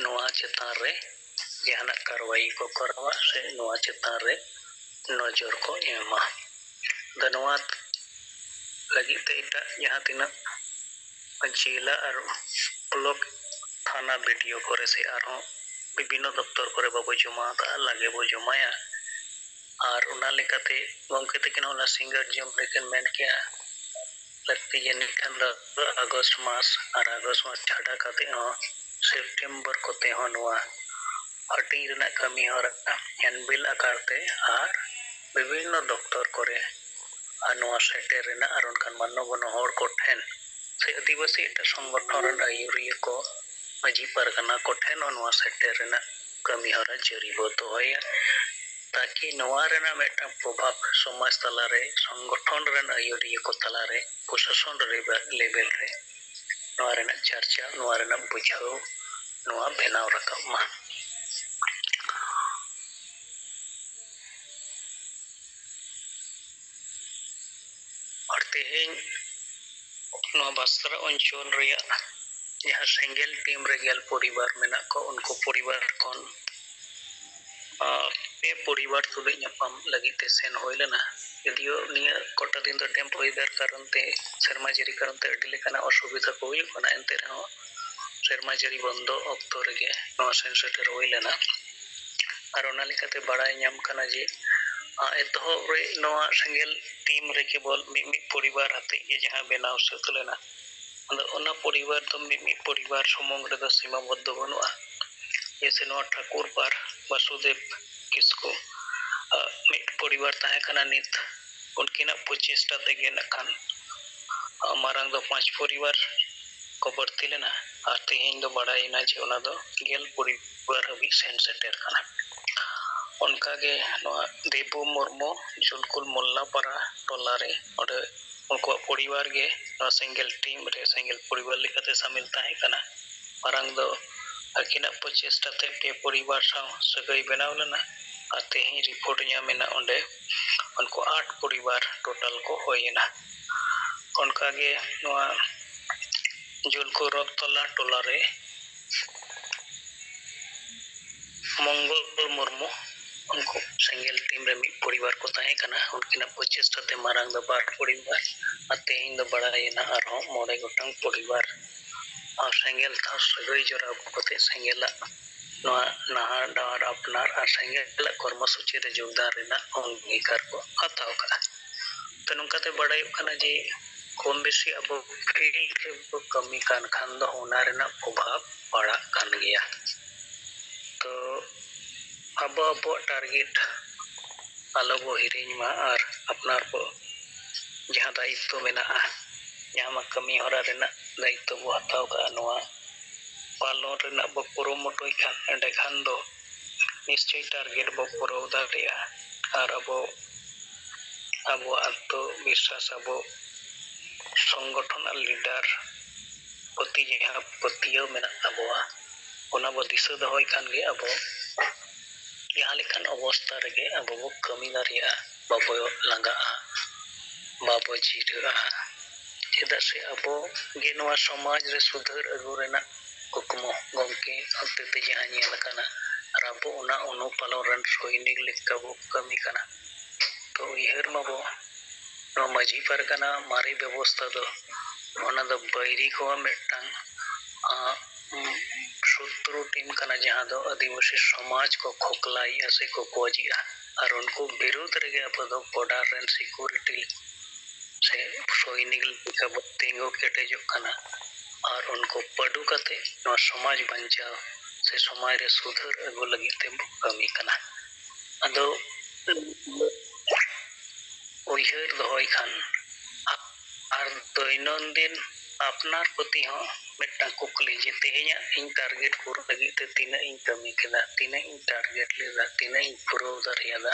नोआ चेतान रे जहाना कार्रवाई को करवा से नोआ चेतान रे नजर को एमा धन्यवाद लगी ते इटा यहाँ तिना जिला और ब्लॉक थाना वीडियो करे से आरो विभिन्न दफ्तर करे बाबू जमा का लगे बो जमाया और उना लेकाते गमके तकिन ओना सिंगर जम लेकिन मेन किया लगती है निकन अगस्त मास और अगस्त मास छाड़ा काते हो सितंबर कोते हो नोआ हाटिंग रेना कमी हरा हैंडबिल आकारते आर विभिन्न दफ्तर करे नोआ सेटेर रेना आर उनकान मानवबन हर को ठेन से आदिवासी एटा संगठन रेन आयुरिया को माजी पारगाना को ठेन नोआ सेटेर रेना कमी हरा जारी बो दोहया ताकि नोआ रेना मेटा प्रभाव समाज तलारे संगठन रेन आयुरिया को तलारे प्रशासन लेवल रे नोआ रेना चर्चा नोआ रेना बुझाव नोआ बेनाव राकाब मा और तेहें नोआ बस्तर अंचल रिया जहाँ सेंगेल टीम रे गेल परिवार मेना को उनको परिवार कोन पे परिवार तुले ᱧᱟᱯᱟᱢ लगी ते सेन होइलेना यदियो निया कोटा दिन तो टेम्प होइदार कारण ते शर्मा जरी कारण ते अडी लेकाना असुविधा को हुई कोना एंते रहो शर्मा जरी बंदो अक्तो रेगे नो सेंसेटर होइलेना आर ओना लेकाते बड़ाय ᱧᱟᱢ kana जे एतहो रे नोआ सेंगेल टीम रे केवल मिमि परिवार आते ये जहां बेनाव सतलेना ओना परिवार तो मिमि परिवार समंग रे द सीमाबद्ध बनुआ जैसे नोआ ठाकुर पार वासुदेव किसको मिट परिवार ताहे kana नित उनकिना 25 टा तेगे नखान मारांग दो 5 परिवार को बढ़ती लेना और तेहें दो बड़ा इना जे ओना दो गेल परिवार हबी सेन सेटर kana उनका के नोआ देबू मुर्मू जुलकुल मोल्लापारा टोलारे और उनको परिवार के नोआ सिंगल टीम रे सिंगल परिवार लेकाते शामिल ताहे kana मारांग दो अकिना 25 टा ते पे परिवार साव सगई बनाव लेना आते ही रिपोर्ट ᱧᱟᱢᱮᱱᱟ ओंडे उनको 8 परिवार टोटल को होइना उनका के नोआ जुलको रक्तला टोलारे मंगल मुर्मू उनको सिंगल टीम रे मी परिवार को ताहे kana उनकिना 25 टा ते मारांग दो 8 परिवार आते ही दो बड़ाइना आरो मोड़े गोटंग परिवार और सेंगेल था सगई जरा कोते सेंगेला नोआ नहा डार अपनार और सेंगेला कर्मसूची रे योगदान रेना अंगीकार को हताव का तो नंकाते बड़ाई kana जे कम बेसी अब फील्ड रे कमी कान खान दो होना रेना प्रभाव पड़ा कान गया तो अब टारगेट आलो बो हिरिंग मा और अपनार को जहां दायित्व मेना जहां कमी हरा रेना दायित्व बो हताव का नोआ पालन रेना बो पुरोमोटोय खान एंडे खान दो निश्चय टारगेट बो पुरो दारिया और अब आत्म विश्वास अब संगठन लीडर पति जहां पतियो मेना अबवा ओना बो दिशा दहोय खान गे अब जहां लेखान अवस्था रेगे अब बो कमी दारिया बाबो लांगा बाबो जिरा चेदा से अब गे नोआ समाज रे सुधार अगु रेना कुकमो गमके अत्ते जहां नेल kana और अब ओना अनुपालन रन सैनिक लेका बो कमी kana तो इहर मबो नो माजी पारगाना मारी व्यवस्था दो ओना दो बैरी को मेटांग शत्रु टीम kana जहां दो आदिवासी समाज को खोखलाई ऐसे को कोजिया और उनको विरोध रेगे अब दो बॉर्डर रेन सिक्योरिटी से सैनिक लेका बो तेंगो केटेजो kana और उनको पडु कते नो समाज बंचाव से समाज रे सुधार अगु लगी ते कमी kana अदो उइहर दहोय खान और दैनंदिन अपनार प्रति हो मेटा कुकली जे तेहेया इन टारगेट पूरा लगी ते तिना इन कमी केदा तिना इन टारगेट लेदा तिना इन पूरा दरियादा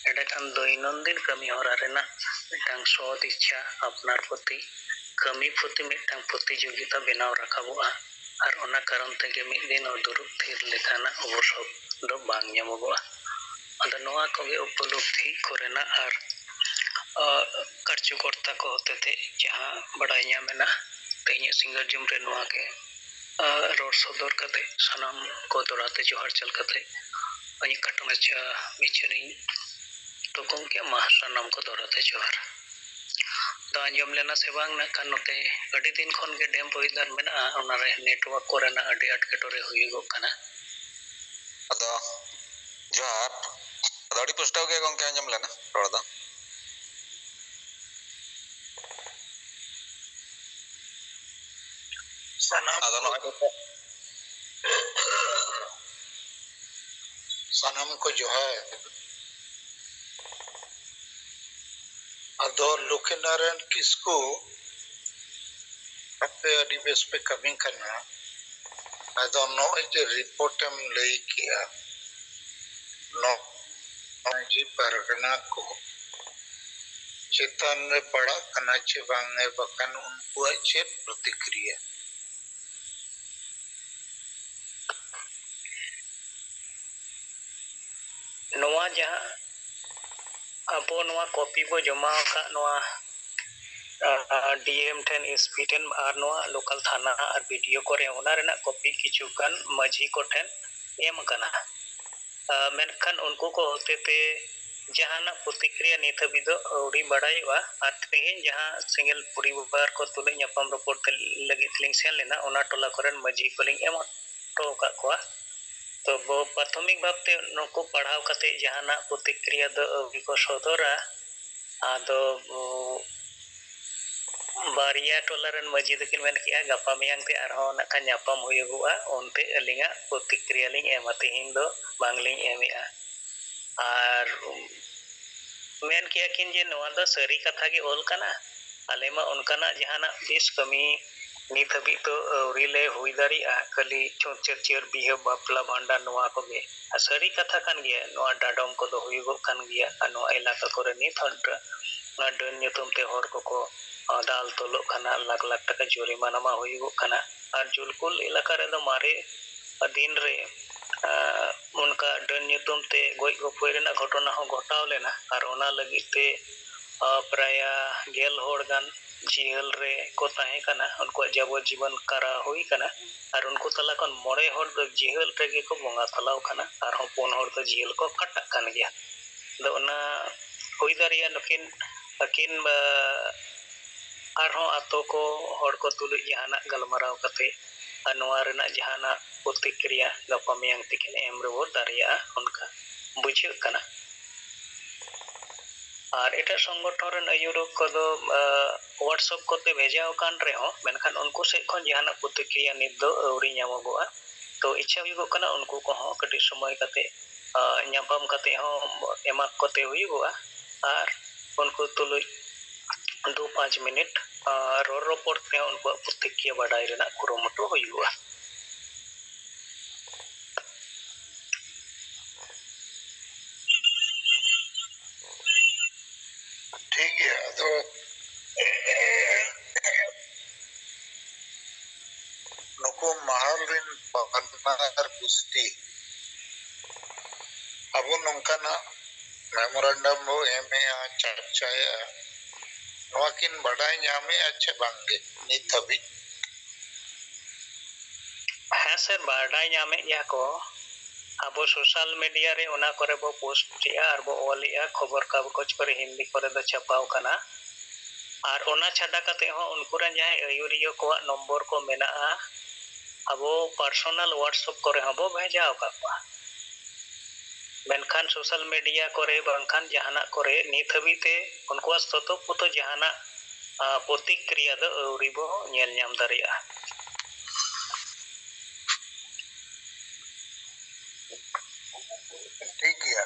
एडा खान दैनंदिन कमी होरा रेना मेटांग सद इच्छा अपनार प्रति कमी प्रति मेटांग प्रतियोगिता बनाव राखाबोआ और ओना कारण तेगे मिद दिन दुरुब थीर लेखाना अवसर दो बांग ᱧᱟᱢᱚᱜᱚᱜᱼᱟ अद नोआ कोगे उपलब्धि करेना और कार्यकर्ता को होते थे जहां बड़ाई ᱧᱟᱢᱮᱱᱟ तेज सिंगर जुम रे नोआ के रोड सदर कते सनम को दोराते जोहार चल कते अई कटमचा बिचरी तो कौन के महासनम को दोराते जोहार दा अंजम लेना से बांग ना कानोते अडी दिन खन के डेम होइदार मेना ओना रे नेटवर्क कोरेना अडी अटकेटोरे हुइगो kana अदो जोहार अदो पुष्टाव के गंके अंजम लेना रोड दा सनम अदो sanam ko johar ado Lukinaran Kisku ape adi bes pe kami kana ado no je report em lay kiya no ji pargana ko chetan में पड़ा कना चे बांगे बकन उनको चेत प्रतिक्रिया नोआ जहां abo noa copy bo joma ka noa DM 10 SP 10 ar noa local thana ar video kore ona rena copy kichu kan majhi ko ten em kana menkan unku ko hotete jahana protikriya nit habi do auri badaiwa ar tehin jaha single puribar ko tule nyapam report lagi link sen lena ona tola koren majhi ko link em to ka ko तो वो प्राथमिक भावते नको पढ़ाव कते जहाना प्रतिक्रिया दो को सदरा आदो बारिया टोलरन मजी दकिन मेन किया गपा मियांग ते आरहो नका न्यापम हुयुगुआ ओनते अलिंगा प्रतिक्रिया लिंग एमते हिंदो बांगलिंग एमिया आर मेन किया किन जे नोआ दो सरी कथा गे ओल कना आलेमा उनकना जहाना बेस कमी नित हबी तो रिले हुई दारी कली चोचर बिहे बापला भांडा नोआ को गे सरी कथा कान गे नोआ डाडम को दो हुईगो कान गिया नोआ इलाका करे नित हंट ना done nyutum te hor ko दाल तोलो खाना लाख लाख टका जुर्माना मा हुईगो खाना और जुलकुल इलाका रे दो मारे दिन रे उनका डन nyutum te गोई गोपोय रेना घटना हो घटाव लेना और ओना लगी ते प्राय गेल होड़ गान जेल रे को ताहे कना उनको जब जीवन करा हुई कना और उनको तला कन मोड़े होड़ दो जेल रे को बोंगा तलाव कना और हम पोन होड़ दो जेल को कटक कन गया दो ना हुई दारिया नकिन अकिन आरो आतो को होड़ को तुलु जहाना गलमराव कते अनवा रेना जहाना प्रतिक्रिया गपा मियांग तिकिन एम रेबो दारिया उनका बुझे कना और एटा संगठन रेन आयुरो को दो व्हाट्सएप कोते भेजाव कान रे हो मेनखान उनको से खन जहाना प्रतिक्रिया नित दो औरी ᱧᱟᱢᱚᱜᱚᱜᱼᱟ तो इच्छा हुईगो कना उनको को हो कटी समय कते ᱧᱟᱯᱟᱢ कते हो एमा कोते हुईगोआ और उनको तुलु 2-5 मिनट रोड रिपोर्ट पे उनको प्रतिक्रिया बढ़ाई रेना कुरुमुटु हुईगोआ ठीक है तो नको mahal rin pagkanar gusti abo nongkana memorandum bo emea charchaya noakin badai nyame ache bange nit habi हाँ सर बाडाई ᱧᱟᱢᱮ ᱜᱮᱭᱟ ᱠᱚ ᱟᱵᱚ सोशल मीडिया रे ओना करे बो पोस्ट किया और बो ओलिया खबर कागज करे हिंदी करे द छपाव कना और ओना छाडा कते हो उनको रे जाय अयुरियो को नंबर को मेना अबो पर्सनल व्हाट्सएप करे हबो भेजाव का मेनखान सोशल मीडिया करे बंखान जहाना करे नित हबीते उनको ततो पुतो जहाना प्रतिक्रिया द अउरिबो नेल ᱧᱟᱢ दारिया ठीक है